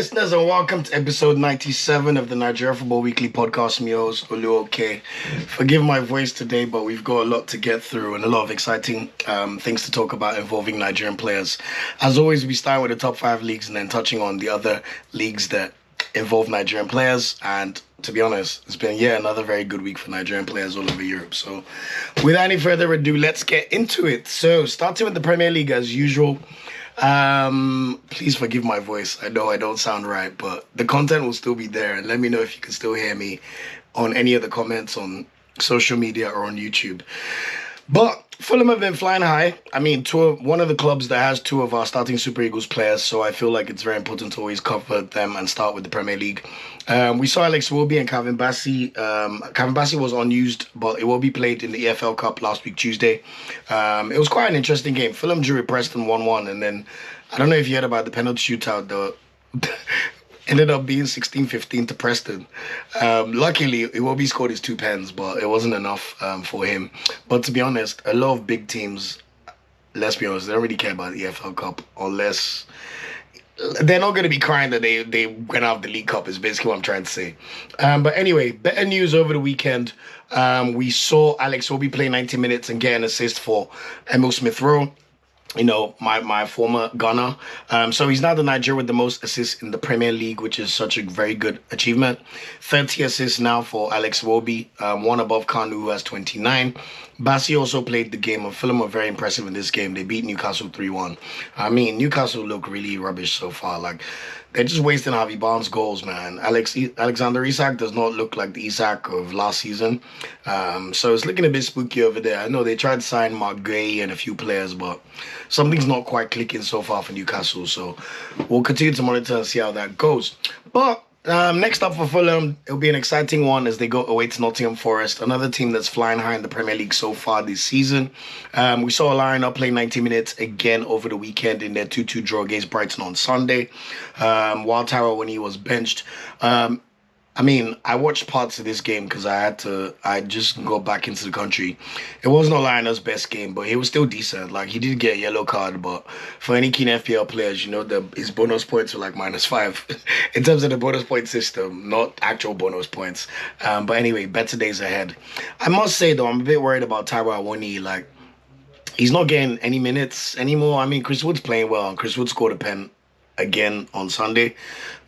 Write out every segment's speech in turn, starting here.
listeners, and welcome to episode 97 of the Nigeria Football Weekly podcast. I'm your host, Okoye. Forgive my voice today, but we've got a lot to get through and a lot of exciting things to talk about involving Nigerian players. As always, we start with the top 5 leagues and then touching on the other leagues that involve Nigerian players. And to be honest, it's been another very good week for Nigerian players all over Europe. So without any further ado, let's get into it. So starting with the Premier League as usual. Please forgive my voice. I know I don't sound right, but the content will still be there. And let me know if you can still hear me on any of the comments on social media or on YouTube. But Fulham have been flying high. I mean, one of the clubs that has 2 of our starting Super Eagles players, so I feel like it's very important to always cover them and start with the Premier League. We saw Alex Iwobi and Calvin Bassey. Calvin Bassey was unused, but Iwobi played in the EFL Cup last week, Tuesday. It was quite an interesting game. Fulham drew at Preston 1-1, and then, I don't know if you heard about the penalty shootout, though. Ended up being 16-15 to Preston. Luckily, Iwobi scored his 2 pens, but it wasn't enough for him. But to be honest, a lot of big teams, let's be honest, they don't really care about the EFL Cup unless... They're not going to be crying that they went out of the League Cup is basically what I'm trying to say. But anyway, better news over the weekend. We saw Alex Iwobi play 90 minutes and get an assist for Emil Smith-Rowe. You know, my former Ghana. So he's now the Nigerian with the most assists in the Premier League, which is such a very good achievement. 30 assists now for Alex Iwobi, 1 above Kanu, who has 29. Bassey also played the game, and Fulham were very impressive in this game. They beat Newcastle 3-1. I mean, Newcastle look really rubbish so far. Like, they're just wasting Harvey Barnes' goals, man. Alexander Isak does not look like the Isak of last season. So it's looking a bit spooky over there. I know they tried to sign Mark Gay and a few players, but something's not quite clicking so far for Newcastle. So we'll continue to monitor and see how that goes. But next up for Fulham, it'll be an exciting one as they go away to Nottingham Forest, another team that's flying high in the Premier League so far this season. We saw Aina play 90 minutes again over the weekend in their 2-2 draw against Brighton on Sunday, while Tara when he was benched. I mean, I watched parts of this game because I just got back into the country. It wasn't Olaina's best game, but he was still decent. Like, he did get a yellow card, but for any keen FPL players, you know, his bonus points were like -5 in terms of the bonus point system, not actual bonus points. But anyway, better days ahead. I must say, though, I'm a bit worried about Taiwo Awoniyi. Like, he's not getting any minutes anymore. I mean, Chris Wood's playing well, and Chris Wood scored a pen again on Sunday,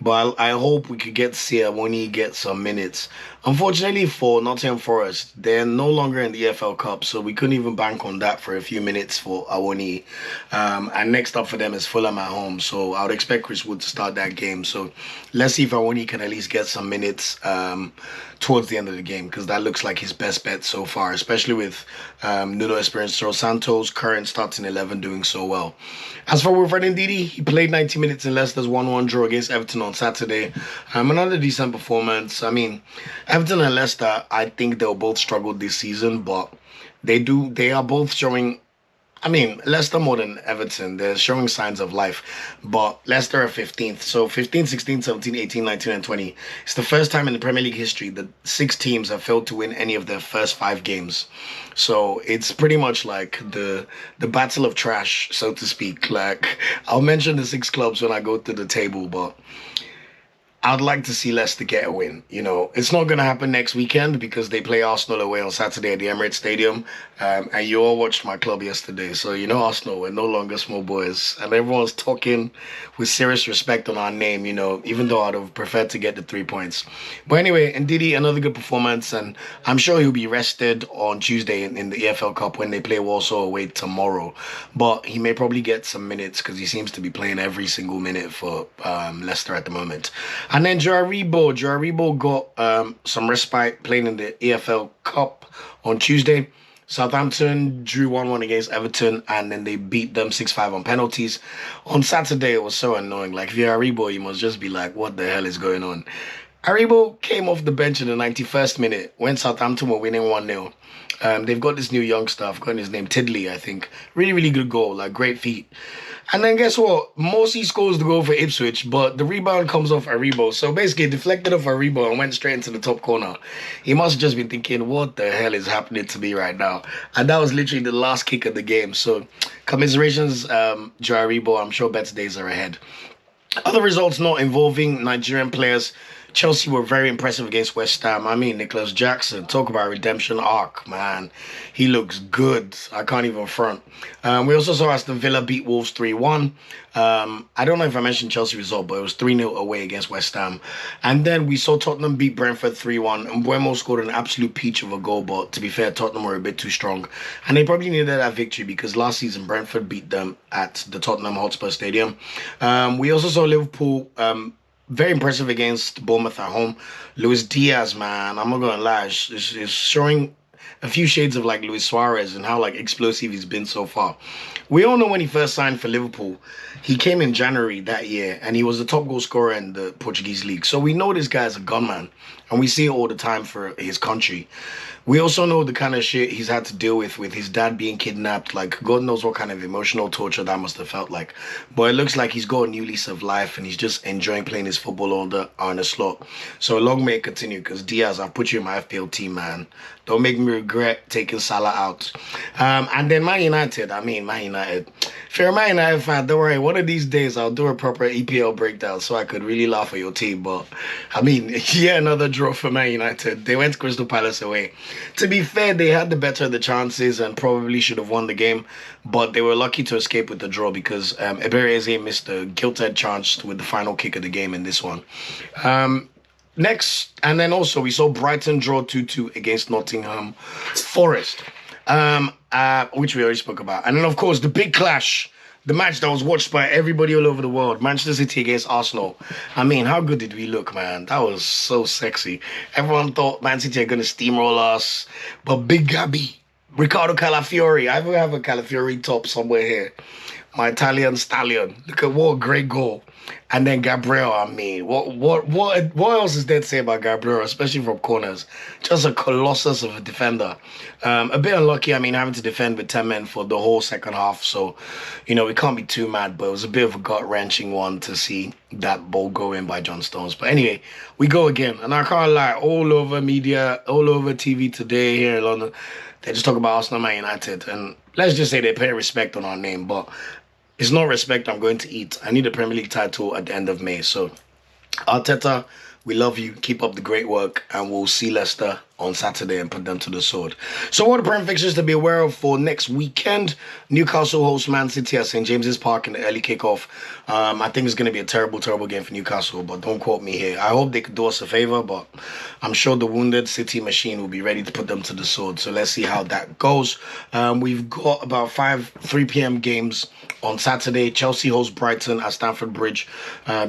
but I hope we could get to see Awoniyi get some minutes. Unfortunately for Nottingham Forest, they're no longer in the EFL Cup, so we couldn't even bank on that for a few minutes for Awoniyi. And next up for them is Fulham at home, so I would expect Chris Wood to start that game. So let's see if Awoniyi can at least get some minutes towards the end of the game, because that looks like his best bet so far, especially with Nuno Espirito Santo's current starting 11 doing so well. As for Wilfred Ndidi, he played 90 minutes in Leicester's 1-1 draw against Everton on Saturday. Another decent performance. I mean, Everton and Leicester, I think they'll both struggle this season, but they are both showing, I mean, Leicester more than Everton, they're showing signs of life, but Leicester are 15th. So 15, 16, 17, 18, 19, and 20. It's the first time in the Premier League history that 6 teams have failed to win any of their first 5 games. So it's pretty much like the battle of trash, so to speak. Like, I'll mention the 6 clubs when I go to the table, but I'd like to see Leicester get a win. You know, it's not going to happen next weekend because they play Arsenal away on Saturday at the Emirates Stadium. And you all watched my club yesterday. So, you know, Arsenal, we're no longer small boys. And everyone's talking with serious respect on our name, you know, even though I'd have preferred to get the 3 points. But anyway, Ndidi, another good performance. And I'm sure he'll be rested on Tuesday in the EFL Cup when they play Walsall away tomorrow. But he may probably get some minutes because he seems to be playing every single minute for Leicester at the moment. And then Aribo got some respite playing in the EFL Cup on Tuesday. Southampton drew 1-1 against Everton, and then they beat them 6-5 on penalties. On Saturday, it was so annoying. Like, if you're Aribo, you must just be like, what the hell is going on? Aribo came off the bench in the 91st minute when Southampton were winning 1-0. They've got this new youngster, I've forgotten his name, Tiddly, I think. Really, really good goal, like great feet. And then guess what? Mosi scores the goal for Ipswich, but the rebound comes off Aribo. So basically, it deflected off Aribo and went straight into the top corner. He must have just been thinking, what the hell is happening to me right now? And that was literally the last kick of the game. So commiserations, Joe Aribo. I'm sure better days are ahead. Other results not involving Nigerian players. Chelsea were very impressive against West Ham. I mean, Nicholas Jackson, talk about redemption arc, man. He looks good. I can't even front. We also saw Aston Villa beat Wolves 3-1. I don't know if I mentioned Chelsea result, but it was 3-0 away against West Ham. And then we saw Tottenham beat Brentford 3-1. And Mbeumo scored an absolute peach of a goal, but to be fair, Tottenham were a bit too strong. And they probably needed that victory because last season Brentford beat them at the Tottenham Hotspur Stadium. We also saw Liverpool very impressive against Bournemouth at home. Luis Diaz, man, I'm not gonna lie, is showing a few shades of like Luis Suarez and how like explosive he's been so far. We all know when he first signed for Liverpool, he came in January that year and he was the top goal scorer in the Portuguese league. So we know this guy is a gunman and we see it all the time for his country. We also know the kind of shit he's had to deal with his dad being kidnapped. Like, God knows what kind of emotional torture that must have felt like. But it looks like he's got a new lease of life and he's just enjoying playing his football on the slot. So long may it continue because Diaz, I'll put you in my FPL team, man. Don't make me regret taking Salah out. And then Man United. If you're a Man United fan, don't worry. One of these days, I'll do a proper EPL breakdown so I could really laugh at your team. But, yeah, another draw for Man United. They went Crystal Palace away. To be fair, they had the better of the chances and probably should have won the game. But they were lucky to escape with the draw because Ebereze missed a gilt-edged chance with the final kick of the game in this one. Next, and then also we saw Brighton draw 2-2 against Nottingham Forest, which we already spoke about. And then, of course, the big clash, the match that was watched by everybody all over the world, Manchester City against Arsenal. How good did we look, man? That was so sexy. Everyone thought Man City are going to steamroll us, but Big Gabby, Ricardo Calafiori, I even have a Calafiori top somewhere here. My Italian stallion. Look at what a great goal. And then Gabriel, what else is there to say about Gabriel, especially from corners? Just a colossus of a defender. A bit unlucky, having to defend with 10 men for the whole second half. So, we can't be too mad, but it was a bit of a gut-wrenching one to see that ball go in by John Stones. But anyway, we go again. And I can't lie, all over media, all over TV today here in London, they just talk about Arsenal, Man United. And let's just say they pay respect on our name, but it's not respect I'm going to eat. I need a Premier League title at the end of May. So, Arteta, we love you. Keep up the great work. And we'll see Leicester on Saturday and put them to the sword. So what are the prime fixtures to be aware of for next weekend? Newcastle hosts Man City at St. James's Park in the early kickoff. I think it's going to be a terrible, terrible game for Newcastle, but don't quote me here. I hope they could do us a favour, but I'm sure the wounded City machine will be ready to put them to the sword. So let's see how that goes. We've got about 3 p.m. games on Saturday. Chelsea hosts Brighton at Stamford Bridge.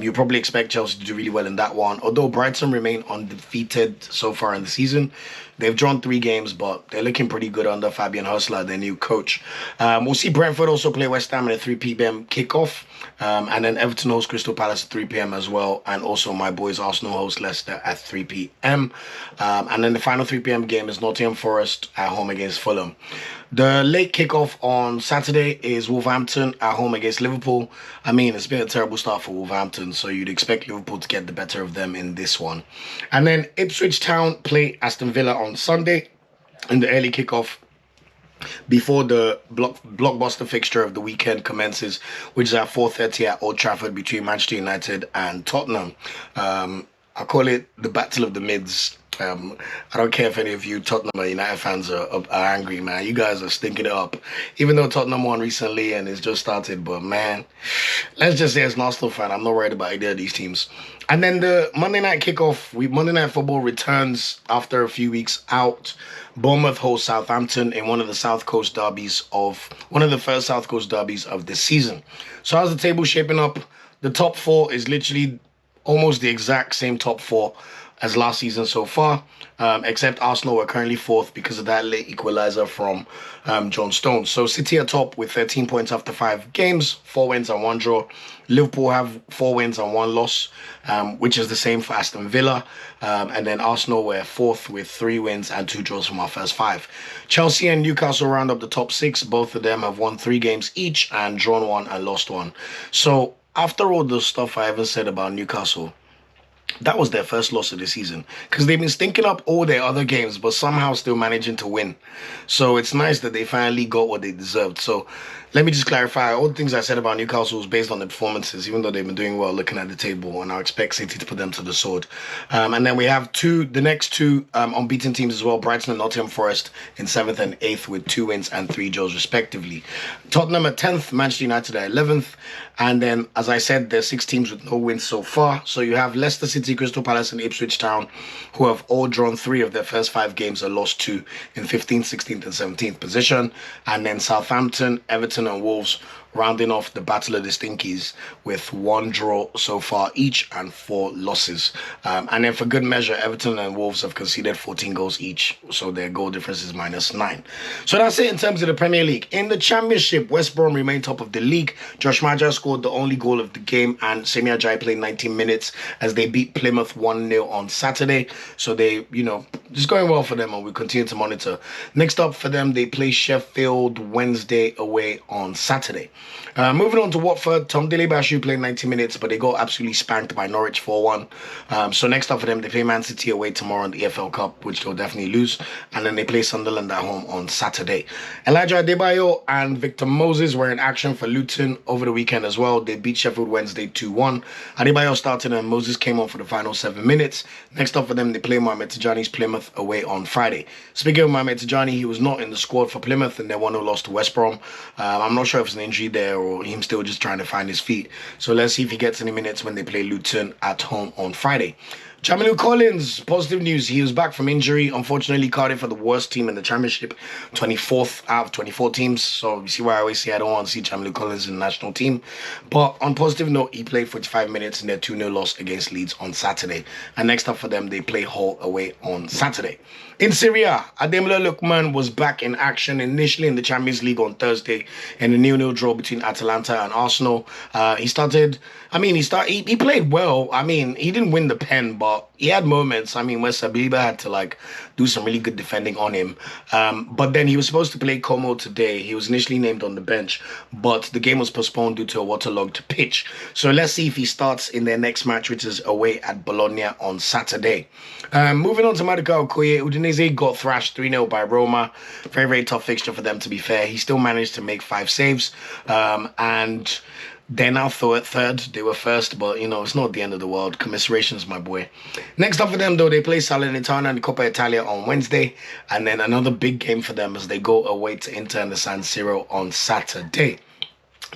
You probably expect Chelsea to do really well in that one, although Brighton remain undefeated so far in the season. They've drawn 3 games, but they're looking pretty good under Fabian Hustler, their new coach. We'll see Brentford also play West Ham at a 3 p.m. kickoff. And then Everton hosts Crystal Palace at 3 p.m. as well. And also my boys Arsenal host Leicester at 3 p.m. And then the final 3 p.m. game is Nottingham Forest at home against Fulham. The late kickoff on Saturday is Wolverhampton at home against Liverpool. It's been a terrible start for Wolverhampton, so you'd expect Liverpool to get the better of them in this one. And then Ipswich Town play Aston Villa on Sunday in the early kickoff before the blockbuster fixture of the weekend commences, which is at 4:30 at Old Trafford between Manchester United and Tottenham. I call it the Battle of the Mids. I don't care if any of you Tottenham or United fans are angry, man. You guys are stinking it up. Even though Tottenham won recently and it's just started, but man, let's just say as an Arsenal fan, I'm not worried about either of these teams. And then the Monday night kickoff, Monday Night Football returns after a few weeks out. Bournemouth hosts Southampton in one of the South Coast derbies one of the first South Coast derbies of this season. So how's the table shaping up? The top 4 is literally almost the exact same top 4 as last season so far, except Arsenal are currently 4th because of that late equalizer from John Stones. So City are top with 13 points after 5 games, 4 wins and 1 draw. Liverpool have 4 wins and 1 loss, which is the same for Aston Villa. And then Arsenal were 4th with 3 wins and 2 draws from our first 5. Chelsea and Newcastle round up the top 6. Both of them have won 3 games each and drawn 1 and lost 1. So after all the stuff I ever said about Newcastle, that was their first loss of the season because they've been stinking up all their other games but somehow still managing to win. So it's nice that they finally got what they deserved. So let me just clarify. All the things I said about Newcastle was based on the performances, even though they've been doing well looking at the table, and I expect City to put them to the sword. And then we have the next two unbeaten teams as well, Brighton and Nottingham Forest in 7th and 8th with 2 wins and 3 draws respectively. Tottenham at 10th, Manchester United at 11th. And then, as I said, there's 6 teams with no wins so far. So you have Leicester City, Crystal Palace and Ipswich Town, who have all drawn 3 of their first 5 games and lost 2 in 15th, 16th and 17th position. And then Southampton, Everton and Wolves rounding off the Battle of the Stinkies with 1 draw so far each and 4 losses. And then for good measure, Everton and Wolves have conceded 14 goals each, so their goal difference is -9. So that's it in terms of the Premier League. In the Championship, West Brom remain top of the league. Josh Maja scored the only goal of the game, and Ajayi played 19 minutes as they beat Plymouth 1-0 on Saturday. So they, just going well for them, and we continue to monitor. Next up for them, they play Sheffield Wednesday away on Saturday. Moving on to Watford, Dele-Bashiru played 90 minutes, but they got absolutely spanked by Norwich 4-1. So next up for them, they play Man City away tomorrow in the EFL Cup, which they'll definitely lose. And then they play Sunderland at home on Saturday. Elijah Adebayo and Victor Moses were in action for Luton over the weekend as well. They beat Sheffield Wednesday 2-1. Adebayo started and Moses came on for the final 7 minutes. Next up for them, they play Mohamed Tijani's Plymouth away on Friday. Speaking of Mohamed Tijani, he was not in the squad for Plymouth and they 1-0 loss to West Brom. I'm not sure if it's an injury there or him still just trying to find his feet. So let's see if he gets any minutes when they play Luton at home on Friday. Jamilu Collins, positive news. He was back from injury. Unfortunately, Cardiff are the worst team in the Championship, 24th out of 24 teams. So you see why I always say I don't want to see Jamilu Collins in the national team. But on positive note, he played 45 minutes in their 2-0 loss against Leeds on Saturday. And next up for them, they play Hull away on Saturday. In Serie, Ademola Lookman was back in action initially in the Champions League on Thursday in a 0-0 draw between Atalanta and Arsenal. He played well. He didn't win the pen, but he had moments. Where Saliba had to do some really good defending on him. But then he was supposed to play Como today. He was initially named on the bench, but the game was postponed due to a waterlogged pitch. So let's see if he starts in their next match, which is away at Bologna on Saturday. Moving on to Maduka Okoye, Udinese got thrashed 3-0 by Roma. Very, very tough fixture for them, to be fair. He still managed to make 5 saves. And they're now third. They were first, but, it's not the end of the world. Commiserations, my boy. Next up for them, though, they play Salernitana and Coppa Italia on Wednesday. And then another big game for them as they go away to Inter and the San Siro on Saturday.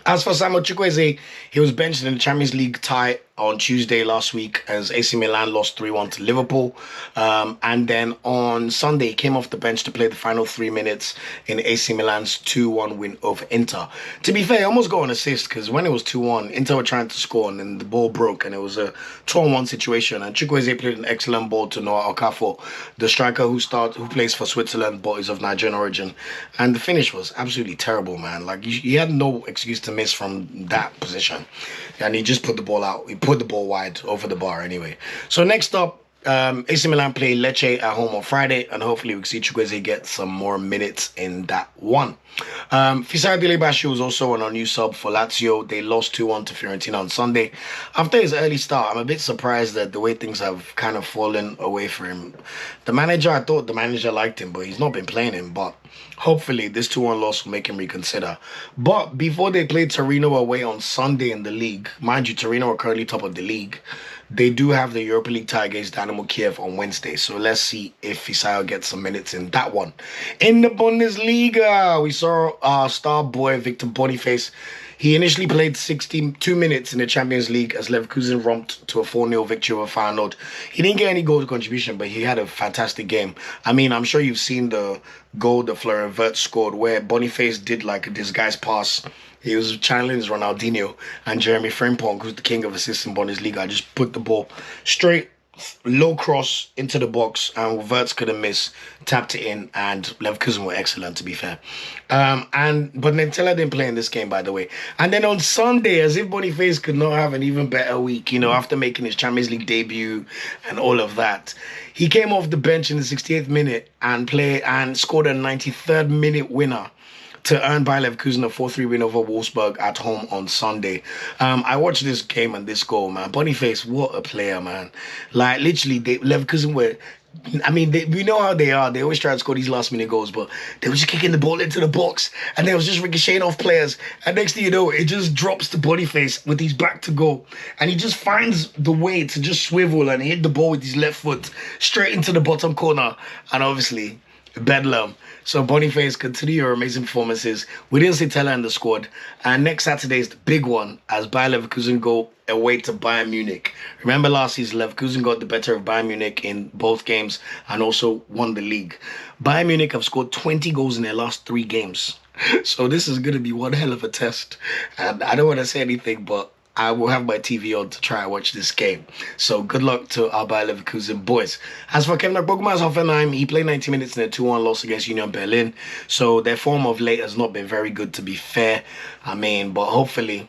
As for Samuel Chukwueze, he was benched in the Champions League tie on Tuesday last week as AC Milan lost 3-1 to Liverpool. And then on Sunday, he came off the bench to play the final 3 minutes in AC Milan's 2-1 win over Inter. To be fair, he almost got an assist because when it was 2-1, Inter were trying to score and then the ball broke and it was a 2-on-1 situation. And Chukwueze played an excellent ball to Noah Okafor, the striker who plays for Switzerland but is of Nigerian origin. And the finish was absolutely terrible, man. He had no excuse to miss from that position. And he just put the ball out. He put the ball wide over the bar anyway. So next up, AC Milan play Lecce at home on Friday, and hopefully we can see Chukwueze get some more minutes in that one. Fisayo Dele-Bashiru was also on a new sub for Lazio. They lost 2-1 to Fiorentina on Sunday. After his early start, I'm a bit surprised at the way things have kind of fallen away for him. I thought the manager liked him, but he's not been playing him. But hopefully this 2-1 loss will make him reconsider. But before they play Torino away on Sunday in the league, mind you, Torino are currently top of the league. They do have the Europa League tie against Dynamo Kiev on Wednesday. So let's see if Fisayo gets some minutes in that one. In the Bundesliga, we saw our star boy, Victor Boniface. He initially played 62 minutes in the Champions League as Leverkusen romped to a 4-0 victory over Feyenoord. He didn't get any goal contribution, but he had a fantastic game. I'm sure you've seen the goal that Florian Wirtz scored where Boniface did a disguise pass. He was channeling Ronaldinho, and Jeremy Frimpong, who's the king of assists in Bundesliga, just put the ball straight, low cross into the box, and Wirtz couldn't miss, tapped it in, and Leverkusen were excellent, to be fair. But then Tella didn't play in this game, by the way. And then on Sunday, as if Boniface could not have an even better week, after making his Champions League debut and all of that, he came off the bench in the 68th minute and scored a 93rd minute winner to earn Bayer Leverkusen a 4-3 win over Wolfsburg at home on Sunday. I watched this game and this goal, man. Boniface, what a player, man. Literally, Leverkusen were I mean, we know how they are. They always try to score these last minute goals, but they were just kicking the ball into the box and they was just ricocheting off players. And next thing you know, it just drops to Boniface with his back to goal. And he just finds the way to just swivel and hit the ball with his left foot straight into the bottom corner. And obviously, bedlam. So Boniface, continue your amazing performances. We didn't see Tella in the squad. And next Saturday is the big one as Bayer Leverkusen go away to Bayern Munich. Remember last season, Leverkusen got the better of Bayern Munich in both games and also won the league. Bayern Munich have scored 20 goals in their last 3 games. So this is going to be one hell of a test. And I don't want to say anything, but I will have my TV on to try and watch this game. So good luck to our Bayer Leverkusen boys. As for Kevin Akpoguma, Hoffenheim, he played 90 minutes in a 2-1 loss against Union Berlin. So their form of late has not been very good, to be fair. I mean, but hopefully...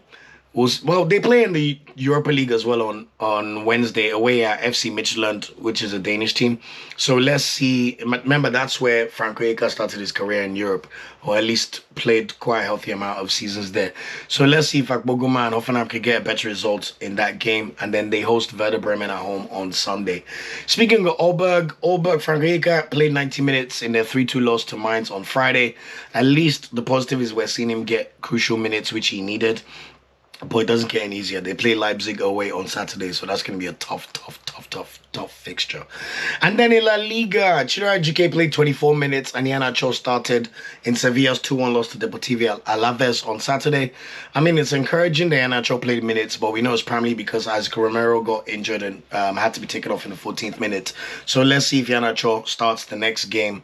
Well, they play in the Europa League as well on Wednesday away at FC Midtjylland, which is a Danish team. So let's see. Remember, that's where Frank Rijkaard started his career in Europe, or at least played quite a healthy amount of seasons there. So let's see if Akpoguma and Hoffenheim can get a better result in that game. And then they host Werder Bremen at home on Sunday. Speaking of Aalborg, Frank Rijkaard played 90 minutes in their 3-2 loss to Mainz on Friday. At least the positive is we're seeing him get crucial minutes, which he needed. But it doesn't get any easier. They play Leipzig away on Saturday, so that's going to be a tough fixture. And then in La Liga, Ejuke played 24 minutes and Iheanacho started in Sevilla's 2-1 loss to Deportivo Alaves on Saturday. I mean, it's encouraging that Iheanacho played minutes, but we know it's primarily because Isaac Romero got injured and had to be taken off in the 14th minute. So let's see if Iheanacho starts the next game,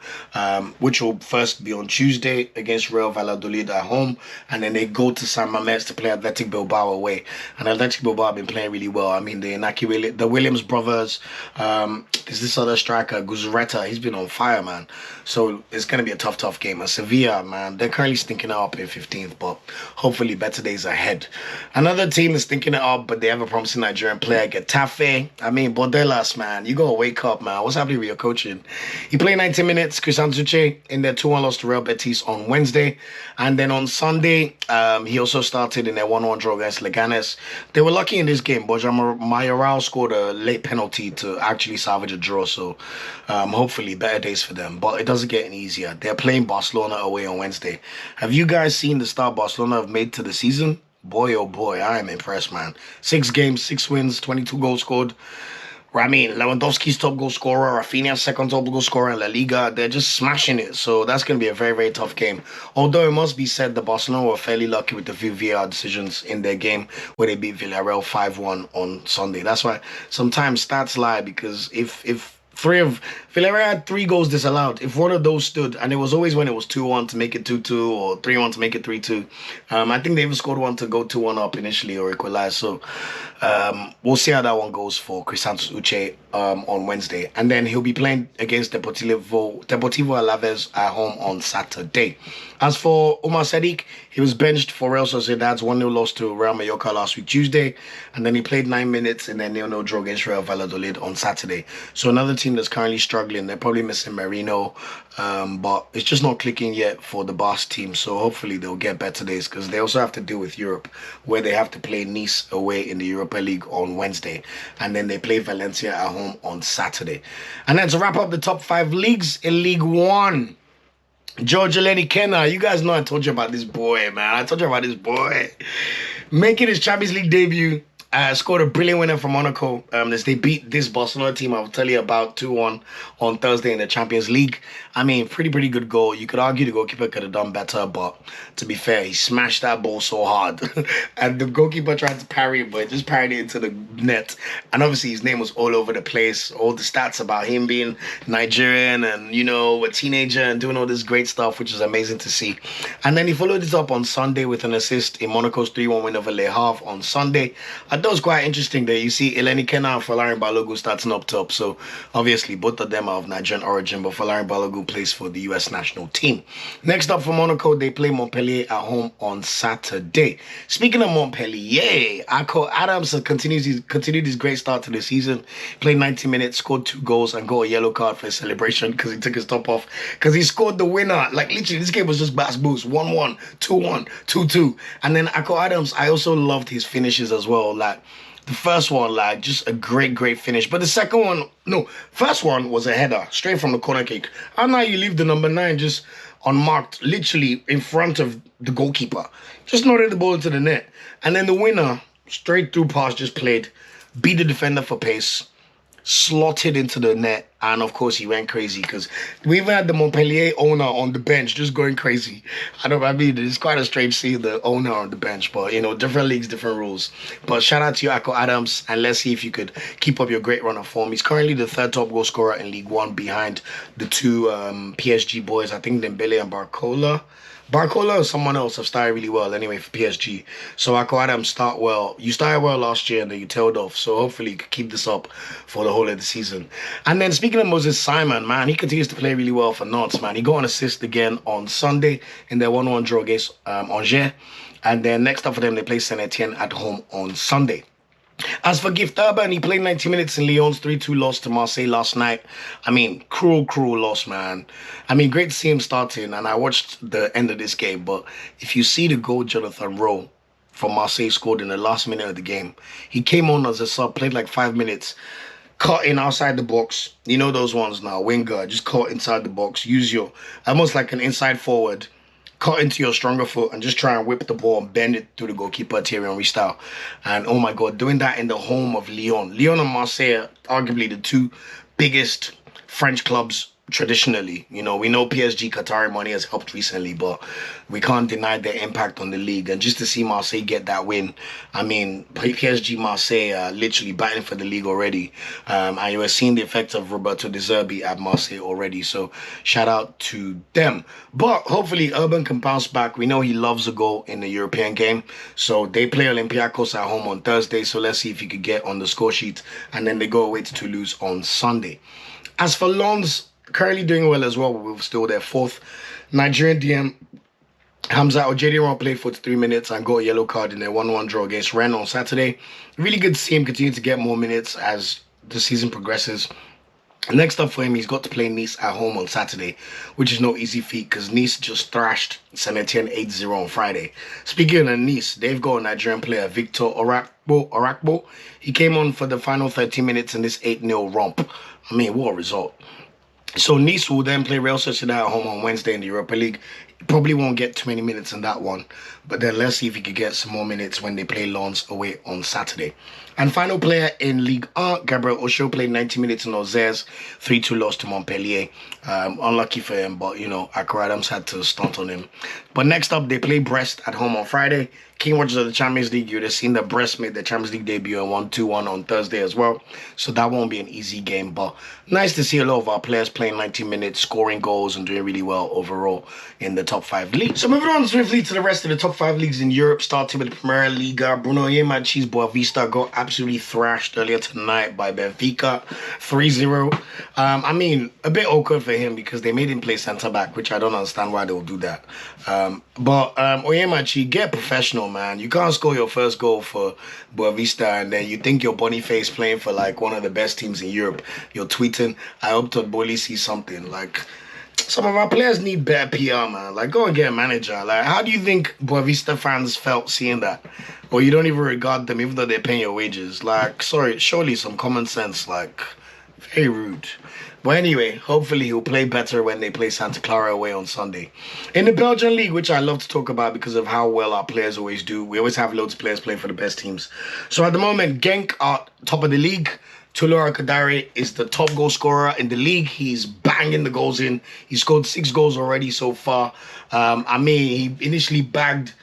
which will first be on Tuesday against Real Valladolid at home, and then they go to San Mamés to play Athletic Bilbao away. And Athletic Bilbao have been playing really well. I mean, the Williams brothers, there's this other striker, Guzureta, he's been on fire, man. So it's going to be a tough game. And Sevilla, man, they're currently stinking it up in 15th, but hopefully better days ahead. Another team is stinking it up, but they have a promising Nigerian player, Getafe. I mean, Bordelas, man, you got to wake up, man. What's happening with your coaching? He played 90 minutes, Uche, in their 2-1 loss to Real Betis on Wednesday. And then on Sunday, he also started in their 1-1 draw against Leganes. They were lucky in this game. Bojan Mayoral scored a late penalty to actually salvage a draw, so hopefully better days for them. But it doesn't get any easier. They're playing Barcelona away on Wednesday. Have you guys seen the start Barcelona have made to the season? Boy, oh boy, I am impressed, man. 6 games, 6 wins, 22 goals scored. I mean, Lewandowski's top goal scorer, Rafinha's second top goal scorer in La Liga. They're just smashing it. So that's going to be a very tough game. Although it must be said that Barcelona were fairly lucky with the few VAR decisions in their game where they beat Villarreal 5-1 on Sunday. That's why sometimes stats lie, because if Villarreal had 3 goals disallowed. If one of those stood, and it was always when it was 2-1 to make it 2-2 or 3-1 to make it 3-2. I think they even scored one to go 2-1 up initially or equalize. So we'll see how that one goes for Uche on Wednesday. And then he'll be playing against Deportivo Alaves at home on Saturday. As for Umar Sadiq, he was benched for Real Sociedad's 1-0 loss to Real Mallorca last week Tuesday. And then he played 9 minutes in their 0-0 draw against Real Valladolid on Saturday. So another team that's currently struggling. They're probably missing Merino, but it's just not clicking yet for the Bass team. So hopefully they'll get better days, because they also have to deal with Europe, where they have to play Nice away in the Europa League on Wednesday, and then they play Valencia at home on Saturday. And then to wrap up the top 5 leagues in League 1, George Ilenikhena, you guys know I told you about this boy, man. I told you about this boy making his Champions League debut. Scored a brilliant winner for Monaco as they beat this Barcelona team I'll tell you about 2-1 on Thursday in the Champions League. I mean, pretty good goal. You could argue the goalkeeper could have done better, but to be fair, he smashed that ball so hard. And the goalkeeper tried to parry it, but just parried it into the net. And obviously his name was all over the place. All the stats about him being Nigerian and, you know, a teenager and doing all this great stuff, which is amazing to see. And then he followed it up on Sunday with an assist in Monaco's 3-1 win over Le Havre on Sunday. That was quite interesting that you see Ilenikhena and Folarin Balogun starting up top. So obviously both of them are of Nigerian origin, but Folarin Balogun plays for the US national team. Next up for Monaco, they play Montpellier at home on Saturday. Speaking of Montpellier, Adams continued his great start to the season. Played 90 minutes, scored 2 goals, and got a yellow card for his celebration because he took his top off. Because he scored the winner. Like literally, this game was just bass boost. 1-1, 2-1, 2-2. And then Adams, I also loved his finishes as well. Like The first one, like, just a great finish. But the second one, no, first one was a header, straight from the corner kick. And now you leave the number 9 just unmarked, literally in front of the goalkeeper. Just nodded the ball into the net. And then the winner, straight through pass, just played, beat the defender for pace, slotted into the net, and of course he went crazy because we even had the Montpellier owner on the bench just going crazy. I mean, it's quite a strange seeing the owner on the bench, but you know, different leagues, different rules. But shout out to you, Ako Adams, and let's see if you could keep up your great run of form. He's currently the 3rd top goal scorer in Ligue 1 behind the 2 PSG boys, I think Dembele and Barcola or someone else have started really well anyway for PSG. So Ako Adams start well. You started well last year and then you tailed off. So hopefully you can keep this up for the whole of the season. And then speaking of Moses Simon, man, he continues to play really well for Nantes, man. He got an assist again on Sunday in their 1-1 draw against Angers. And then next up for them, they play Saint Etienne at home on Sunday. As for Gift Urban, he played 90 minutes in Lyon's 3-2 loss to Marseille last night. I mean, cruel loss, man. I mean, great to see him starting, and I watched the end of this game, but if you see the goal Jonathan Rowe from Marseille scored in the last minute of the game, he came on as a sub, played like 5 minutes, cut in outside the box. You know those ones now, winger, just caught inside the box, use your, almost like an inside forward, cut into your stronger foot and just try and whip the ball and bend it through the goalkeeper, Thierry Henry style. And oh my God, doing that in the home of Lyon. Lyon and Marseille are arguably the 2 biggest French clubs traditionally. You know, we know PSG Qatari money has helped recently, but we can't deny their impact on the league. And just to see Marseille get that win, I mean, PSG Marseille are literally batting for the league already. And you were seeing the effects of Roberto De Zerbi at Marseille already. So shout out to them. But hopefully Urban can bounce back. We know he loves a goal in the European game. So they play Olympiacos at home on Thursday. So let's see if he could get on the score sheet. And then they go away to Toulouse on Sunday. As for Lens, currently doing well as well, but we're still their 4th. Nigerian DM Hamza Ojediran played 43 minutes and got a yellow card in their 1-1 draw against Rennes on Saturday. Really good to see him continue to get more minutes as the season progresses. Next up for him, he's got to play Nice at home on Saturday, which is no easy feat because Nice just thrashed Saint Etienne 8-0 on Friday. Speaking of Nice, they've got a Nigerian player, Victor Orakpo. He came on for the final 30 minutes in this 8-0 romp. I mean, what a result. So Nice will then play Real Sociedad at home on Wednesday in the Europa League. He probably won't get too many minutes in that one, but then let's see if he could get some more minutes when they play Lens away on Saturday. And final player in Ligue 1, Gabriel Osho played 90 minutes in Auxerre's 3-2 loss to Montpellier. Unlucky for him, but you know, Ako Adams had to stunt on him. But next up, they play Brest at home on Friday. Keen watchers of the Champions League, you would have seen that Brest made their Champions League debut and won 2-1 on Thursday as well. So that won't be an easy game, but nice to see a lot of our players playing 90 minutes, scoring goals and doing really well overall in the top 5 leagues. So moving on swiftly to the rest of the top 5 leagues in Europe, starting with the Premier Liga. Onyemachi's Boavista got absolutely thrashed earlier tonight by Benfica, 3-0. I mean, a bit awkward for him because they made him play centre-back, which I don't understand why they'll do that. But Onyemachi, get professional, man. You can't score your first goal for Boavista and then you think you're Boniface playing for like one of the best teams in Europe. You're tweeting, I hope Todboli sees something. Like, some of our players need better PR, man. Like, go and get a manager. Like, how do you think Boavista fans felt seeing that? Or you don't even regard them even though they're paying your wages? Like, sorry, surely some common sense. Like, very rude. But anyway, hopefully he'll play better when they play Santa Clara away on Sunday. In the Belgian League, which I love to talk about because of how well our players always do, we always have loads of players playing for the best teams. So at the moment, Genk are top of the league. Arokodare is the top goal scorer in the league. He's banging the goals in. He scored 6 goals already so far. I mean, he initially bagged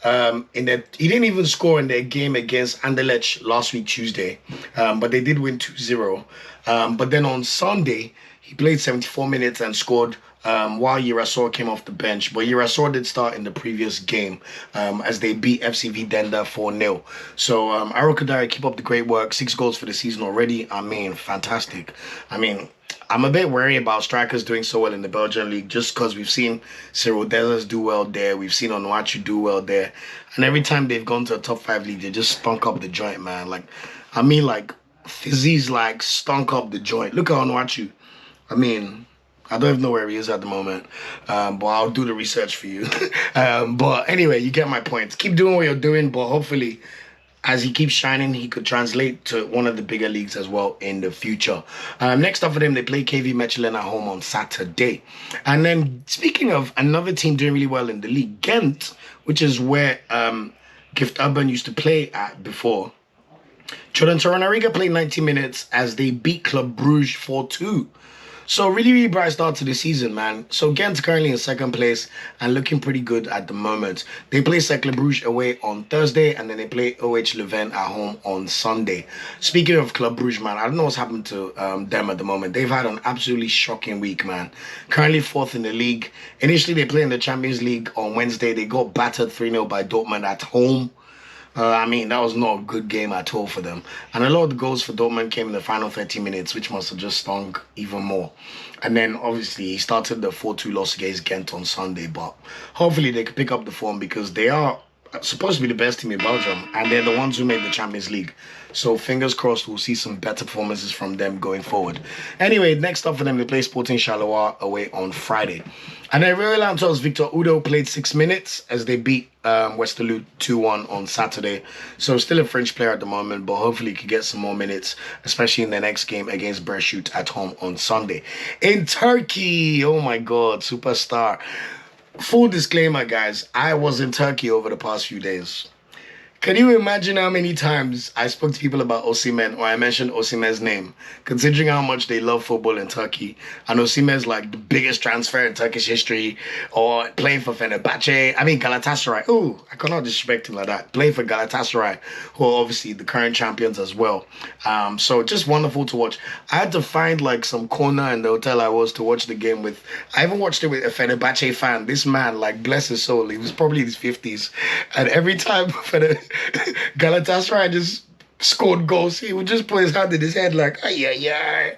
he didn't even score in their game against Anderlecht last week, Tuesday. But they did win 2-0. But then on Sunday, he played 74 minutes and scored while Girasol came off the bench. But Girasol did start in the previous game as they beat FCV Denda 4-0. So Arokodare, keep up the great work. 6 goals for the season already. I mean, fantastic. I mean, I'm a bit worried about strikers doing so well in the Belgian League just because we've seen Cyril Dezers do well there. We've seen Onuachu do well there. And every time they've gone to a top 5 league, they just stunk up the joint, man. Like, I mean, like, Fizzy's like stunk up the joint. Look at Onuachu. I mean, I don't even know where he is at the moment, but I'll do the research for you. But anyway, you get my point. Keep doing what you're doing, but hopefully as he keeps shining, he could translate to one of the bigger leagues as well in the future. Next up for them, they play KV Mechelen at home on Saturday. And then speaking of another team doing really well in the league, Ghent, which is where Gift Urban used to play at before. Jordan Torunariga played 90 minutes as they beat Club Brugge 4-2. So really bright start to the season, man. So Ghent's currently in second place and looking pretty good at the moment. They play Cercle Brugge away on Thursday and then they play OH Leuven at home on Sunday. Speaking of Club Brugge, man, I don't know what's happened to them at the moment. They've had an absolutely shocking week, man. Currently fourth in the league. Initially, they play in the Champions League on Wednesday. They got battered 3-0 by Dortmund at home. I mean, that was not a good game at all for them. And a lot of the goals for Dortmund came in the final 30 minutes, which must have just stung even more. And then, obviously, he started the 4-2 loss against Ghent on Sunday. But hopefully they can pick up the form because they are supposed to be the best team in Belgium. And they're the ones who made the Champions League. So fingers crossed we'll see some better performances from them going forward. Anyway, next up for them, they play Sporting Charleroi away on Friday. And then Real Lantos Victor Udo played 6 minutes as they beat Westerlo 2-1 on Saturday. So still a French player at the moment, but hopefully he could get some more minutes, especially in the next game against Bershut at home on Sunday. In Turkey, oh my God, superstar. Full disclaimer, guys, I was in Turkey over the past few days. Can you imagine how many times I spoke to people about Osimhen or I mentioned Osimhen's name, considering how much they love football in Turkey? And Osimhen's like the biggest transfer in Turkish history, or playing for Fenerbahce. I mean, Galatasaray. Oh, I cannot disrespect him like that. Playing for Galatasaray, who are obviously the current champions as well. So just wonderful to watch. I had to find like some corner in the hotel I was to watch the game with. I even watched it with a Fenerbahce fan. This man, like, bless his soul, he was probably in his 50s. And every time Galatasaray just scored goals, he would just put his hand in his head like, ay.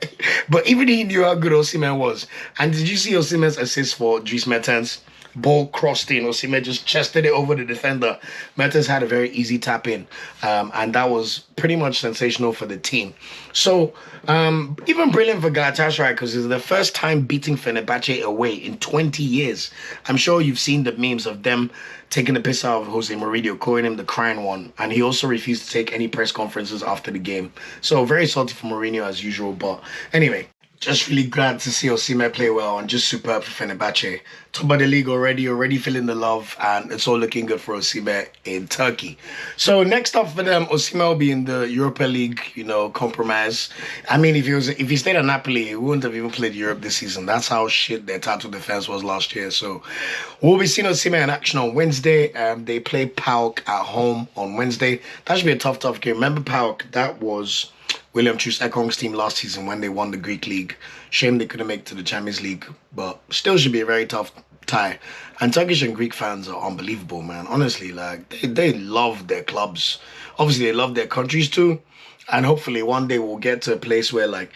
But even he knew how good Osimhen was. And did you see Osimhen's assist for Dries Mertens? Ball crossed in, Osimhen just chested it over the defender. Mertens had a very easy tap in, and that was pretty much sensational for the team. So even brilliant for Galatasaray because it's the first time beating Fenerbahce away in 20 years. I'm sure you've seen the memes of them taking the piss out of Jose Mourinho, calling him the crying one, and he also refused to take any press conferences after the game. So very salty for Mourinho as usual, but anyway. Just really glad to see Osimhen play well and just superb for Fenerbahce. Top of the league already feeling the love, and it's all looking good for Osimhen in Turkey. So next up for them, Osimhen will be in the Europa League, compromise. I mean, if he stayed at Napoli, he wouldn't have even played Europe this season. That's how shit their title defense was last year. So we'll be seeing Osimhen in action on Wednesday. They play PAOK at home on Wednesday. That should be a tough game. Remember PAOK? That was William Chus-Ekong's team last season when they won the Greek League. Shame they couldn't make it to the Champions League, but still should be a very tough tie. And Turkish and Greek fans are unbelievable, man. Honestly, like, they love their clubs. Obviously, they love their countries too. And hopefully one day we'll get to a place where, like,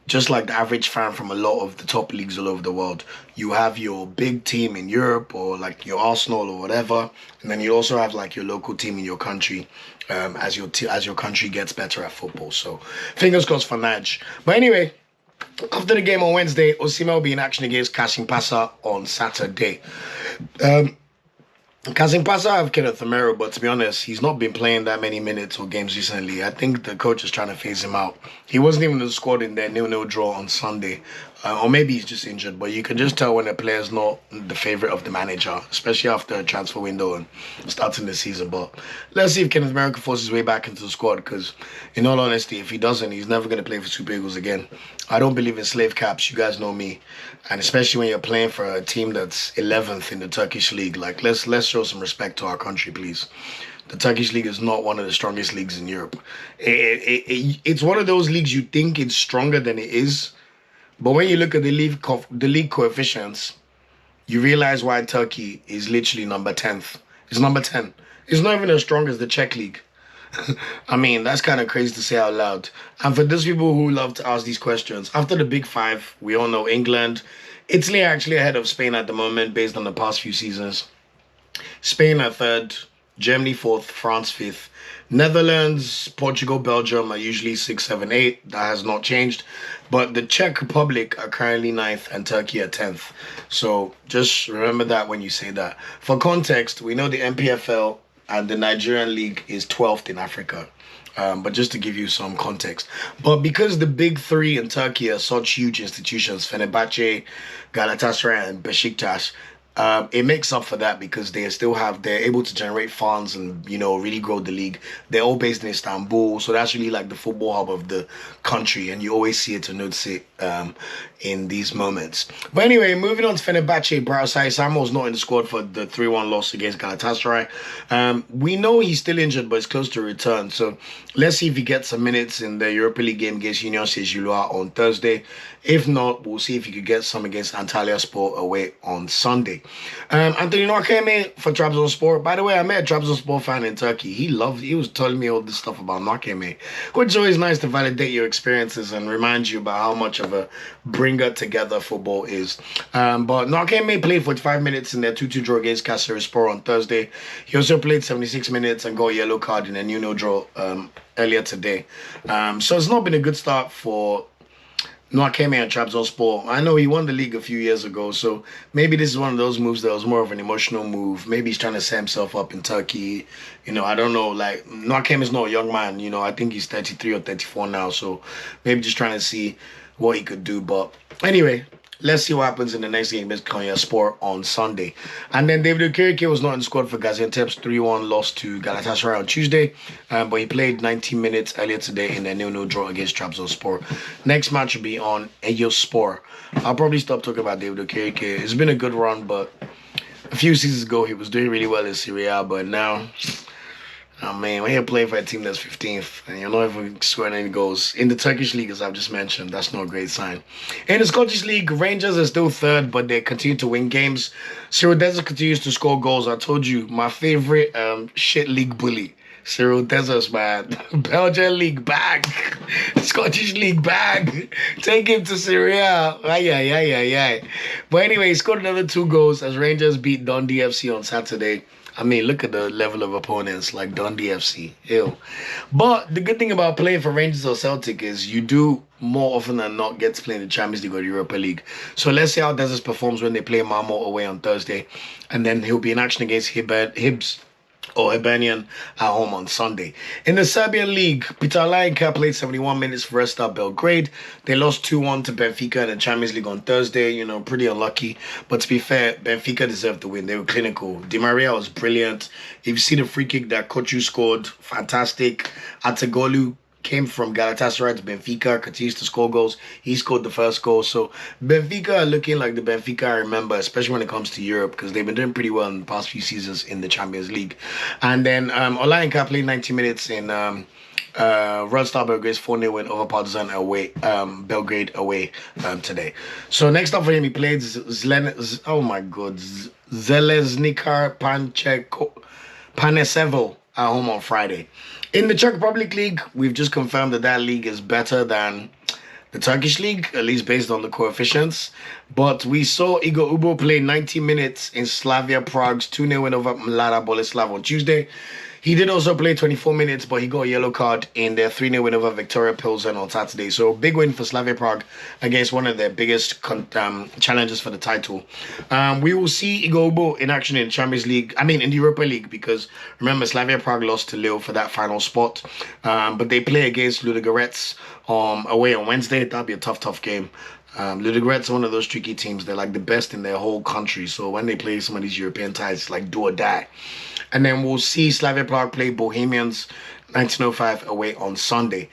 just like the average fan from a lot of the top leagues all over the world, you have your big team in Europe or like your Arsenal or whatever, and then you also have like your local team in your country as your country gets better at football. So fingers crossed for Naj. But anyway, after the game on Wednesday, Osimhen will be in action against Kasimpasa on Saturday. Kasimpasa have Kenneth Romero, but to be honest, he's not been playing that many minutes or games recently. I think the coach is trying to phase him out. He wasn't even in the squad in their 0-0 draw on Sunday. Or maybe he's just injured, but you can just tell when a player's not the favourite of the manager, especially after a transfer window and starting the season. But let's see if Kenneth Romero can force his way back into the squad, because in all honesty, if he doesn't, he's never going to play for Super Eagles again. I don't believe in slave caps. You guys know me. And especially when you're playing for a team that's 11th in the Turkish league. Like, let's show some respect to our country, please. The Turkish league is not one of the strongest leagues in Europe. It's one of those leagues you think it's stronger than it is. But when you look at the league coefficients, you realize why Turkey is literally number 10th. It's number 10. It's not even as strong as the Czech league. I mean, that's kind of crazy to say out loud. And for those people who love to ask these questions, after the big five, we all know England. Italy are actually ahead of Spain at the moment based on the past few seasons. Spain are third, Germany fourth, France fifth. Netherlands, Portugal, Belgium are usually 6, 7, 8. That has not changed. But the Czech Republic are currently 9th and Turkey are 10th. So just remember that when you say that. For context, we know the MPFL and the Nigerian league is 12th in Africa. But just to give you some context. But because the big three in Turkey are such huge institutions, Fenerbahce, Galatasaray, and Besiktas, it makes up for that because they're able to generate funds and, really grow the league. They're all based in Istanbul, so that's really like the football hub of the country, and you always see it and notice it in these moments. But anyway, moving on to Fenerbahce, Barasai Samuel's not in the squad for the 3-1 loss against Galatasaray. We know he's still injured, but he's close to return, so let's see if he gets some minutes in the Europa League game against Union Saint-Gilloise on Thursday. If not, we'll see if he could get some against Antalyaspor away on Sunday. Anthony Nwakeme for Trabzonspor. By the way, I met a Trabzonspor fan in Turkey. He was telling me all this stuff about Nwakeme, which is always nice to validate your experiences and remind you about how much of a bringer together football is. But Nwakeme played 45 minutes in their 2-2 draw against Kayserispor on Thursday. He also played 76 minutes and got a yellow card in a 0-0 draw earlier today. So it's not been a good start for Nwakeme and Trabzonspor. I know he won the league a few years ago, so maybe this is one of those moves that was more of an emotional move. Maybe he's trying to set himself up in Turkey. I don't know. Like, Nwakeme is not a young man. I think he's 33 or 34 now, so maybe just trying to see what he could do. But anyway, let's see what happens in the next game against Konyaspor on Sunday. And then David Okereke was not in the squad for Gaziantep's 3-1 loss to Galatasaray on Tuesday, but he played 90 minutes earlier today in a 0-0 draw against Trabzonspor. Next match will be on Ejuke. I'll probably stop talking about David Okereke. It's been a good run, but a few seasons ago he was doing really well in Serie, but now, oh man, when you're playing for a team that's 15th and you're not even scoring any goals in the Turkish league, as I've just mentioned, that's not a great sign. In the Scottish League, Rangers are still third, but they continue to win games. Cyril Dessers continues to score goals. I told you, my favorite shit league bully, Cyril Dessers, man. Belgian league back, Scottish league back. Take him to Serie. Aye. But anyway, he scored another 2 goals as Rangers beat Dundee FC on Saturday. I mean, look at the level of opponents like Dundee FC. Ew. But the good thing about playing for Rangers or Celtic is you do more often than not get to play in the Champions League or the Europa League. So let's see how Dessers performs when they play Malmo away on Thursday. And then he'll be in action against Hibs or Hibernian at home on Sunday. In the Serbian League, Peter Ilenikhena played 71 minutes for Red Star Belgrade. They lost 2-1 to Benfica in the Champions League on Thursday. Pretty unlucky. But to be fair, Benfica deserved to win. They were clinical. Di Maria was brilliant. If you see the free kick that Kochu scored, fantastic. Ategolu came from Galatasaray to Benfica, continues to score goals. He scored the first goal. So Benfica are looking like the Benfica I remember, especially when it comes to Europe, because they've been doing pretty well in the past few seasons in the Champions League. And then Ilenikhena played 90 minutes in Red Star Belgrade's 4-0 win over Partizan away, Belgrade away today. So next up for him, he played Železnikar Panesevo at home on Friday. In the Czech Republic League, we've just confirmed that league is better than the Turkish league, at least based on the coefficients. But we saw Igor Ubo play 90 minutes in Slavia Prague's 2-0 win over Mlada Boleslav on Tuesday. He did also play 24 minutes, but he got a yellow card in their 3-0 win over Victoria Pilsen on Saturday. So big win for Slavia Prague against one of their biggest challenges for the title. We will see Igor Ubo in action in the Champions League, in the Europa League, because remember, Slavia Prague lost to Lille for that final spot. But they play against Ludogorets away on Wednesday. That'll be a tough game. Ludogorets are one of those tricky teams. They're like the best in their whole country. So when they play some of these European ties, it's like do or die. And then we'll see Slavia Prague play Bohemians 1905 away on Sunday.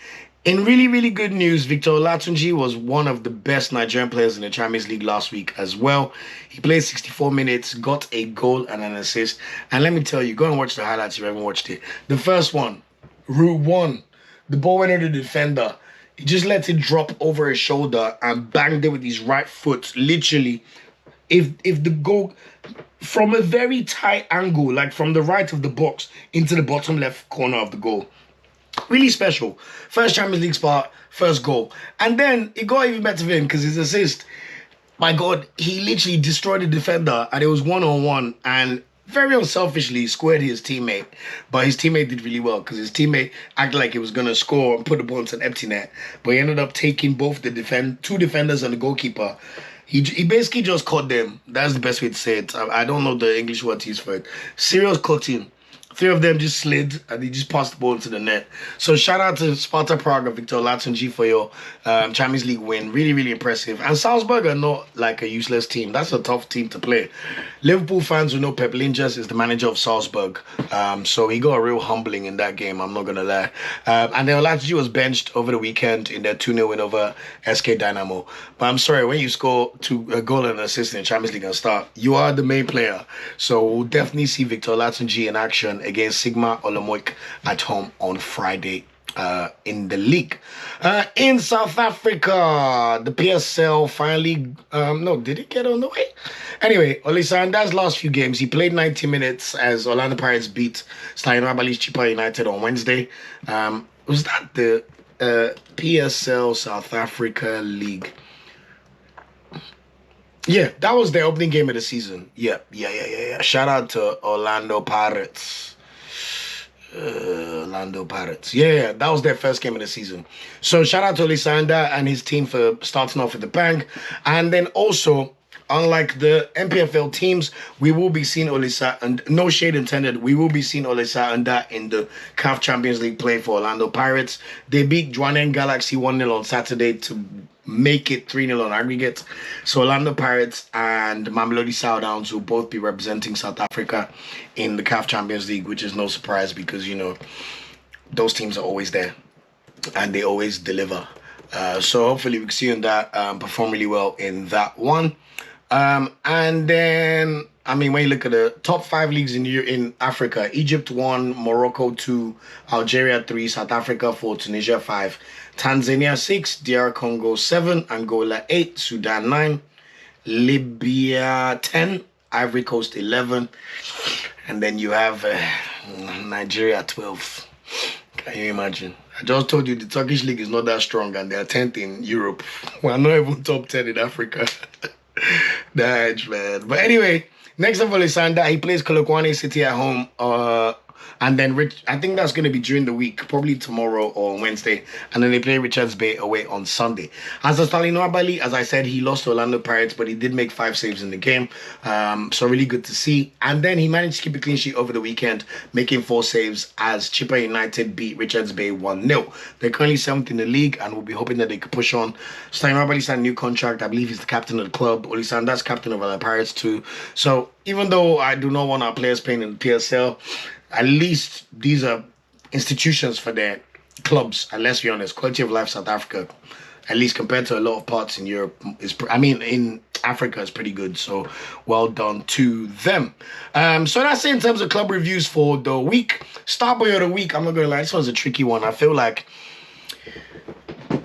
In really, really good news, Victor Olatunji was one of the best Nigerian players in the Champions League last week as well. He played 64 minutes, got a goal and an assist. And let me tell you, go and watch the highlights if you haven't watched it. The first one, Route 1, the ball went under the defender. He just let it drop over his shoulder and banged it with his right foot. Literally, if the goal from a very tight angle, like from the right of the box into the bottom left corner of the goal. Really special. First Champions League spot, first goal. And then it got even better for him because his assist, my God, he literally destroyed the defender and it was one-on-one and very unselfishly squared his teammate. But his teammate did really well because his teammate acted like he was going to score and put the ball into an empty net. But he ended up taking both the two defenders and the goalkeeper. He basically just caught them. That's the best way to say it. I don't know the English word to use for it. Serious cutting Three of them just slid and they just passed the ball into the net. So shout out to Sparta Prague and Victor Latunji for your Champions League win. Really, really impressive. And Salzburg are not like a useless team. That's a tough team to play. Liverpool fans will know Pep Linders is the manager of Salzburg. So he got a real humbling in that game, I'm not going to lie. And then Latunji was benched over the weekend in their 2-0 win over SK Dynamo. But I'm sorry, when you score a goal and an assist in the Champions League and start, you are the main player. So we'll definitely see Victor Latunji in action against Sigma Olomouc at home on Friday in the league. In South Africa, the PSL finally, did it get on the way? Anyway, Olisanda's last few games, he played 90 minutes as Orlando Pirates beat Stellenbosch Chippa United on Wednesday. Was that the PSL South Africa League? Yeah, that was the opening game of the season. Yeah. Shout out to Orlando Pirates. Yeah, that was their first game of the season. So shout out to Olisanda and his team for starting off with the bang. And then also, unlike the MPFL teams, we will be seeing Olisa, and no shade intended, we will be seeing Olisa and that in the CAF Champions League play for Orlando Pirates. They beat Jwaneng Galaxy 1-0 on Saturday to make it 3-0 on aggregate. So Orlando Pirates and Mamelodi Sundowns will both be representing South Africa in the CAF Champions League, which is no surprise because, you know, those teams are always there and they always deliver. So hopefully we can see them that perform really well in that one. And then, I mean, when you look at the top 5 leagues in Africa, Egypt 1, Morocco 2, Algeria 3, South Africa 4, Tunisia 5, Tanzania 6, DR Congo 7, Angola 8, Sudan 9, Libya 10, Ivory Coast 11, and then you have Nigeria 12. Can you imagine? I just told you the Turkish league is not that strong and they are 10th in Europe. We're not even top 10 in Africa. That's man. But anyway, next up for Lisanda, he plays Kolokwane City at home. And then I think that's going to be during the week, probably tomorrow or Wednesday. And then they play Richards Bay away on Sunday. As for Stanley Nwabali, as I said, he lost to Orlando Pirates, but he did make 5 saves in the game. So really good to see. And then he managed to keep a clean sheet over the weekend, making 4 saves as Chippa United beat Richards Bay 1-0. They're currently 7th in the league and we'll be hoping that they could push on. Stanley Nwabali signed a new contract. I believe he's the captain of the club. Olisanda's captain of the Pirates too. So even though I do not want our players playing in the PSL, at least these are institutions for their clubs. And let's be honest, quality of life South Africa, at least compared to a lot of parts in Europe, in Africa is pretty good. So well done to them. So that's it in terms of club reviews for the week. Starboy of the week, I'm not going to lie, this one's a tricky one. I feel like,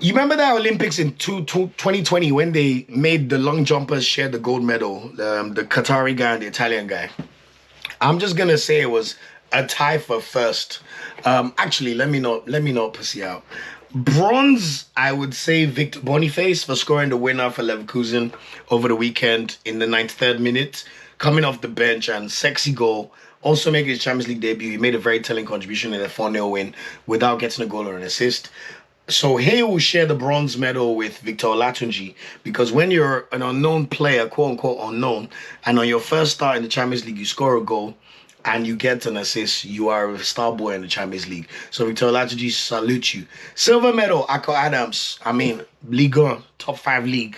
you remember that Olympics in 2020 when they made the long jumpers share the gold medal, the Qatari guy and the Italian guy? I'm just going to say it was a tie for first. Actually, let me not pussy out. Bronze, I would say Victor Boniface for scoring the winner for Leverkusen over the weekend in the 93rd minute, coming off the bench and sexy goal. Also making his Champions League debut. He made a very telling contribution in a 4-0 win without getting a goal or an assist. So he will share the bronze medal with Victor Latunji because when you're an unknown player, quote-unquote unknown, and on your first start in the Champions League, you score a goal, and you get an assist, you are a star boy in the Champions League. So Victor Latunji, salute you. Silver medal, Akko Adams. Liga, top 5 league.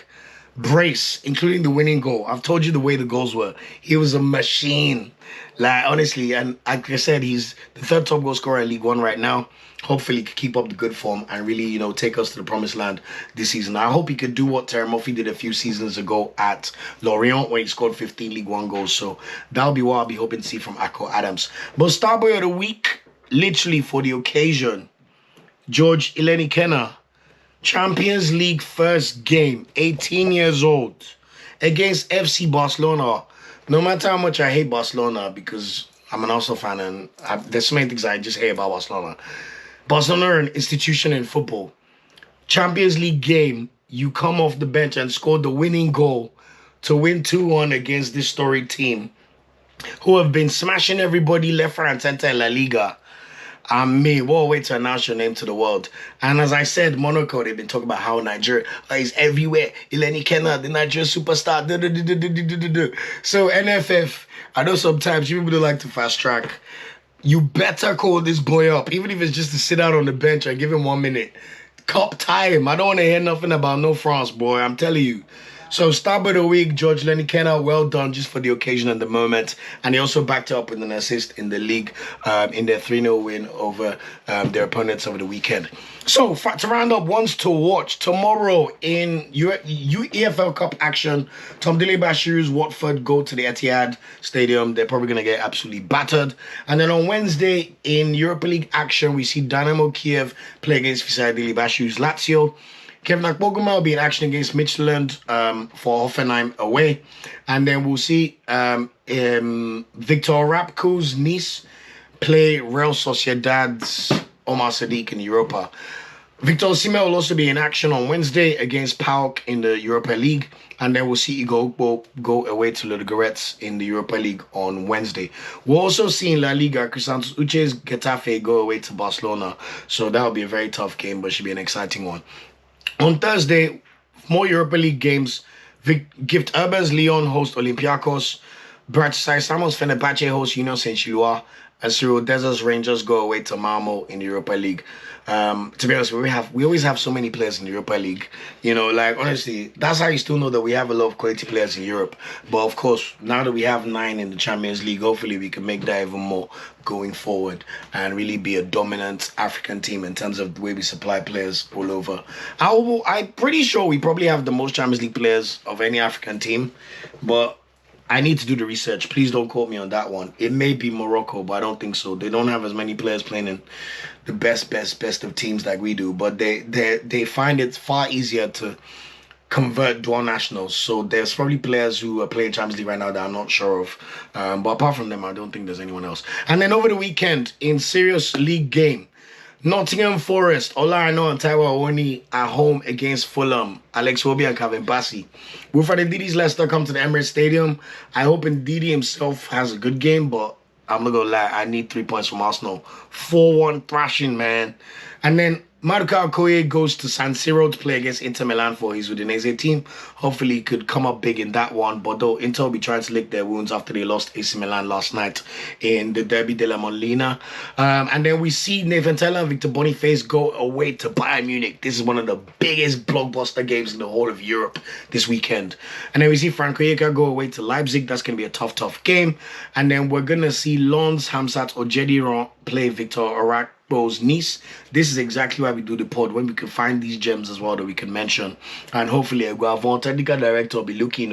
Brace, including the winning goal. I've told you the way the goals were. He was a machine. Like, honestly, and like I said, he's the 3rd top goal scorer in League 1 right now. Hopefully, he could keep up the good form and really, take us to the promised land this season. I hope he could do what Terry Murphy did a few seasons ago at Lorient, where he scored 15 League 1 goals. So that'll be what I'll be hoping to see from Akko Adams. But Starboy of the week, literally for the occasion, George Ilenikhena, Champions League first game, 18 years old, against FC Barcelona. No matter how much I hate Barcelona, because I'm an Arsenal fan and there's so many things I just hate about Barcelona. Barcelona are an institution in football. Champions League game, you come off the bench and score the winning goal to win 2-1 against this storied team who have been smashing everybody left, right, and center in La Liga. What a way to announce your name to the world. And as I said, Monaco, they've been talking about how Nigeria is everywhere. Ilenikhena, the Nigerian superstar. So NFF, I know sometimes you people don't like to fast track. you better call this boy up, even if it's just to sit out on the bench and give him 1 minute. Cup time. I don't want to hear nothing about no France, boy. I'm telling you. So, start of the week, George Ilenikhena, well done just for the occasion and the moment. And he also backed up with an assist in the league in their 3-0 win over their opponents over the weekend. So, to round up, ones to watch. Tomorrow in EFL Cup action, Dele-Bashiru's Watford go to the Etihad Stadium. They're probably going to get absolutely battered. And then on Wednesday in Europa League action, we see Dynamo Kiev play against Dele-Bashiru's Lazio. Kevin Akpoguma will be in action against Midtjylland for Hoffenheim away. And then we'll see Victor Rapko's Nice play Real Sociedad's Omar Sadiq in Europa. Victor Osimhen will also be in action on Wednesday against PAOK in the Europa League. And then we'll see Igbokwe go away to Ludogorets in the Europa League on Wednesday. We'll also see in La Liga, Crisantos Uche's Getafe go away to Barcelona. So that'll be a very tough game, but should be an exciting one. On Thursday, more Europa League games. Gift Urban's Lyon host Olympiacos. Bratislava Samos Fenerbahce host Union Saint-Gilloise. And Cyril Desert's Rangers go away to Malmo in the Europa League. To be honest, we always have so many players in the Europa League. You know, like, honestly, that's how you still know that we have a lot of quality players in Europe. But, of course, now that we have 9 in the Champions League, hopefully we can make that even more going forward and really be a dominant African team in terms of the way we supply players all over. I'm pretty sure we probably have the most Champions League players of any African team. But I need to do the research. Please don't quote me on that one. It may be Morocco, but I don't think so. They don't have as many players playing in the best of teams like we do. But they find it far easier to convert dual nationals. So there's probably players who are playing Champions League right now that I'm not sure of. But apart from them, I don't think there's anyone else. And then over the weekend, in serious league game, Nottingham Forest, Ola Aina and Taiwo Awoni at home against Fulham. Alex Iwobi and Calvin Bassey. Wilfred Ndidi's Leicester come to the Emirates Stadium. I hope Ndidi himself has a good game, but I'm not going to lie, I need 3 points from Arsenal. 4-1 thrashing, man. And then Maduka Okoye goes to San Siro to play against Inter Milan for his Udinese team. Hopefully he could come up big in that one. But though Inter will be trying to lick their wounds after they lost AC Milan last night in the Derby della Molina. And then we see Nathan Tella and Victor Boniface go away to Bayern Munich. This is one of the biggest blockbuster games in the whole of Europe this weekend. And then we see Frank Onyeka go away to Leipzig. That's going to be a tough game. And then we're going to see Lons Hamzat Ojediran play Victor Orakpo's Nice. This is exactly why we do the pod, when we can find these gems as well that we can mention. And hopefully Guavon, technical director, will be looking.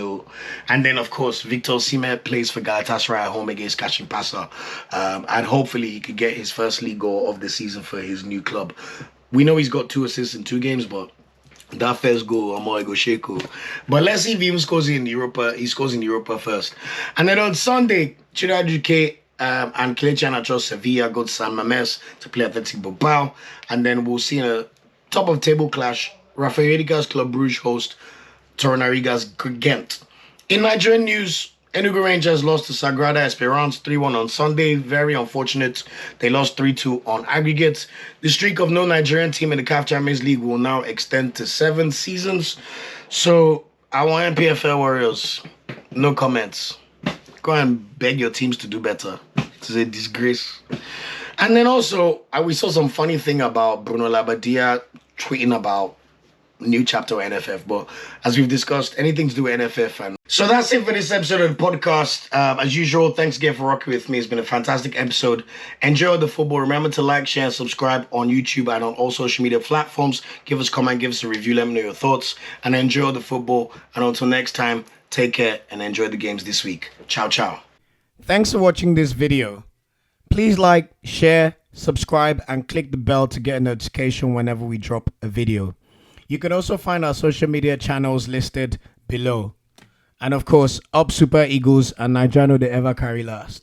And then, of course, Victor Osimhen plays for Galatasaray at home against Kashim Pasa. And hopefully he could get his first league goal of the season for his new club. We know he's got 2 assists in 2 games, but that first goal, Amoy Gosheko. But let's see if he even scores in Europa. He scores in Europa first. And then on Sunday, Ejuke and Iheanacho Sevilla go to San Mamés to play Athletic Bilbao. And then we'll see in a top-of-table clash, Rafael Edika's Club Brugge host Torunariga's Ghent. In Nigerian news, Enugu Rangers lost to Sagrada Esperance 3-1 on Sunday. Very unfortunate. They lost 3-2 on aggregate. The streak of no Nigerian team in the CAF Champions League will now extend to 7 seasons. So, our MPFL Warriors, no comments. Go and beg your teams to do better. It's a disgrace. And then also, we saw some funny thing about Bruno Labbadia tweeting about new chapter of NFF. But as we've discussed, anything to do with NFF. And so that's it for this episode of the podcast. As usual, thanks again for rocking with me. It's been a fantastic episode. Enjoy the football. Remember to like, share, and subscribe on YouTube and on all social media platforms. Give us a comment, give us a review. Let me know your thoughts. And enjoy the football. And until next time, take care and enjoy the games this week. Ciao, ciao. Thanks for watching this video. Please like, share, subscribe, and click the bell to get a notification whenever we drop a video. You can also find our social media channels listed below. And of course, up Super Eagles and Nigeriano the ever carry last.